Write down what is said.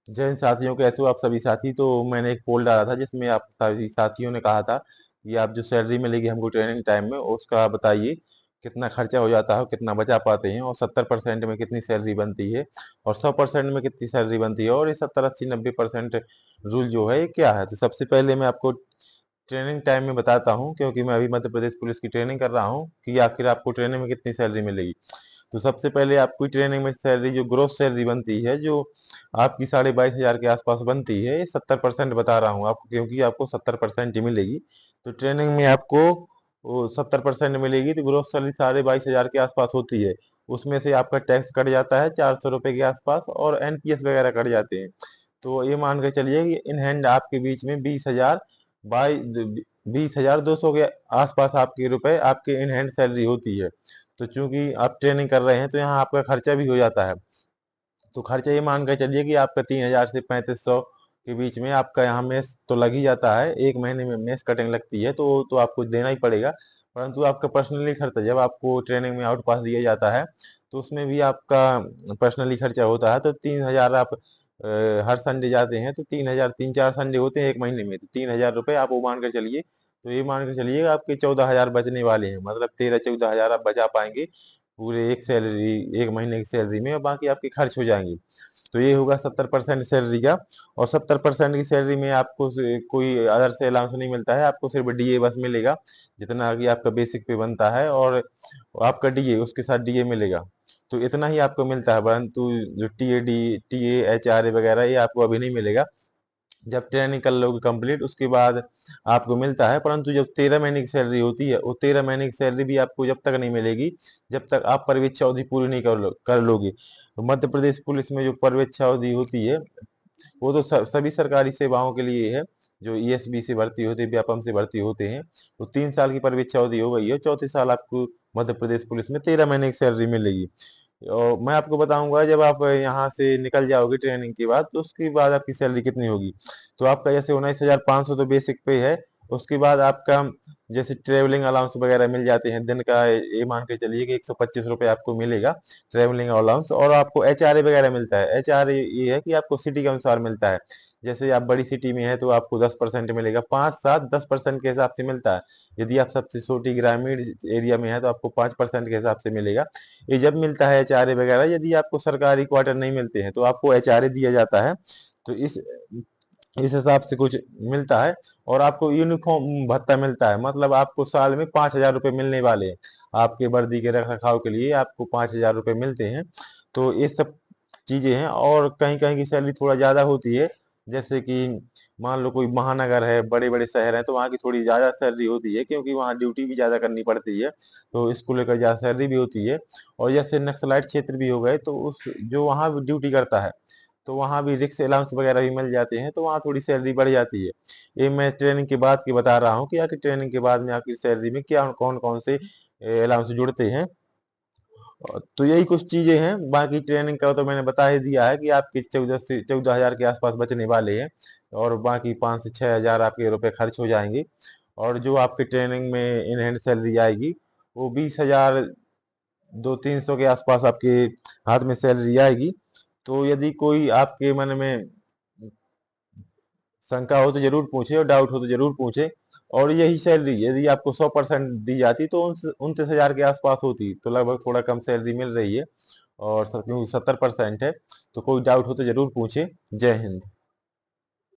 जय हिंद साथियों, कैसे हो आप सभी साथी। तो मैंने एक पोल डाला था जिसमें आप सभी साथियों ने कहा था कि आप जो सैलरी मिलेगी हमको ट्रेनिंग टाइम में उसका बताइए कितना खर्चा हो जाता है, कितना बचा पाते हैं, और 70% में कितनी सैलरी बनती है, और 100% में कितनी सैलरी बनती है, और ये 70 80 90% रूल जो है ये क्या है। तो सबसे पहले मैं आपको ट्रेनिंग टाइम में बताता हूँ, क्योंकि मैं अभी मध्य प्रदेश पुलिस की ट्रेनिंग कर रहा हूँ, कि आखिर आपको ट्रेनिंग में कितनी सैलरी मिलेगी। तो सबसे पहले आपकी ट्रेनिंग में सैलरी जो ग्रोस सैलरी बनती है, जो आपकी 22,500 के आसपास बनती है, ये 70% बता रहा हूँ आपको, क्योंकि आपको 70% ही मिलेगी। तो ट्रेनिंग में आपको 70% मिलेगी, तो ग्रोस सैलरी 22,500 के आसपास होती है। उसमें से आपका टैक्स कट जाता है 400 रुपये के आसपास, और एनपीएस वगैरह कट जाते हैं। तो ये मान के चलिए कि इन हैंड आपके बीच में 20,000 बाई 20,200 के आसपास आपके रुपए आपके इन हैंड सैलरी होती है। तो चूंकि आप ट्रेनिंग कर रहे हैं तो यहाँ आपका खर्चा भी हो जाता है। तो खर्चा ये मान कर चलिए कि आपका 3,000 से 3500 के बीच में आपका यहाँ मेस तो लग ही जाता है। एक महीने में मेस कटिंग लगती है तो आपको देना ही पड़ेगा। परंतु आपका पर्सनली खर्चा जब आपको ट्रेनिंग में आउट पास दिया जाता है तो उसमें भी आपका पर्सनली खर्चा होता है। तो 3,000 आप हर संडे जाते हैं तो 3,000, 3 4 संडे होते हैं एक महीने में, तो 3,000 रुपये आप वो मान कर चलिए। तो ये मान कर चलिए आपके 14,000 बचने वाले हैं, मतलब 13 14 हजार आप बचा पाएंगे पूरे एक महीने की सैलरी में, और बाकी आपके खर्च हो जाएंगे। तो ये होगा 70% सैलरी का। और 70% की सैलरी में आपको कोई अदर से अलाउंस नहीं मिलता है, आपको सिर्फ डीए बस मिलेगा, जितना कि आपका बेसिक पे बनता है, और आपका डीए उसके साथ डीए मिलेगा। तो इतना ही आपको मिलता है, परंतु जो टीए एचआरए वगैरह ये आपको अभी नहीं मिलेगा। जब ट्रेनिंग कर लोगे कंप्लीट उसके बाद आपको मिलता है। परंतु जब 13 महीने की सैलरी होती है, वो 13 महीने की सैलरी भी आपको जब तक नहीं मिलेगी जब तक आप प्रवेश अवधि पूरी नहीं कर लोगे। तो मध्य प्रदेश पुलिस में जो प्रवेश अवधि होती है वो तो सभी सरकारी सेवाओं के लिए है। जो ईएसबी से भर्ती होती है, व्यापम से भर्ती होते हैं, तो 3 साल की प्रवेश अवधि हो गई है, चौथे साल आपको मध्य प्रदेश पुलिस में 13 महीने की सैलरी मिलेगी। और मैं आपको बताऊंगा जब आप यहाँ से निकल जाओगे ट्रेनिंग के बाद तो उसके बाद आपकी सैलरी कितनी होगी। तो आपका जैसे 19,500 तो बेसिक पे है। उसके बाद आपका जैसे ट्रेवलिंग अलाउंस वगैरह मिल जाते हैं दिन का, ये मान के चलिए कि 125 रुपये आपको मिलेगा ट्रेवलिंग अलाउंस। और आपको एचआरए वगैरह मिलता है। एचआरए ये है कि आपको सिटी के अनुसार मिलता है। जैसे आप बड़ी सिटी में है तो आपको 10% मिलेगा, 5 7 10% के हिसाब से मिलता है। यदि आप सबसे छोटी ग्रामीण एरिया में है तो आपको 5% के हिसाब से मिलेगा। ये जब मिलता है एचआरए वगैरह, यदि आपको सरकारी क्वार्टर नहीं मिलते हैं तो आपको एचआरए दिया जाता है। तो इस हिसाब से कुछ मिलता है। और आपको यूनिफॉर्म भत्ता मिलता है, मतलब आपको साल में 5,000 रुपये मिलने वाले हैं। आपके वर्दी के रख रखाव के लिए आपको 5,000 रुपये मिलते हैं। तो ये सब चीजें हैं। और कहीं कहीं की सैलरी थोड़ा ज्यादा होती है, जैसे कि मान लो कोई महानगर है, बड़े बड़े शहर हैं, तो वहाँ की थोड़ी ज्यादा सैलरी होती है, क्योंकि वहाँ ड्यूटी भी ज्यादा करनी पड़ती है। तो इसको लेकर ज्यादा सैलरी भी होती है। और जैसे नक्सलाइट क्षेत्र भी हो गए तो उस जो वहाँ भी ड्यूटी करता है तो वहाँ भी रिक्स अलाउंस वगैरह भी मिल जाते हैं, तो वहाँ थोड़ी सैलरी बढ़ जाती है। ये मैं ट्रेनिंग के बाद की बता रहा हूँ कि आखिर ट्रेनिंग के बाद में आपकी सैलरी में क्या कौन कौन से अलाउंस जुड़ते हैं। तो यही कुछ चीजें हैं। बाकी ट्रेनिंग का तो मैंने बता ही दिया है कि आपके 14 से 14,000 के आसपास बचने वाले हैं, और बाकी 5 से 6 हजार आपके रुपए खर्च हो जाएंगे। और जो आपके ट्रेनिंग में इन हैंड सैलरी आएगी वो 20,000 2 300 के आसपास आपके हाथ में सैलरी आएगी। तो यदि कोई आपके मन में शंका हो तो जरूर पूछे, और डाउट हो तो जरूर पूछे। और यही सैलरी यदि आपको 100% दी जाती तो 29,000 के आसपास होती, तो लगभग थोड़ा कम सैलरी मिल रही है। और क्योंकि 70% है तो कोई डाउट हो तो जरूर पूछे। जय हिंद।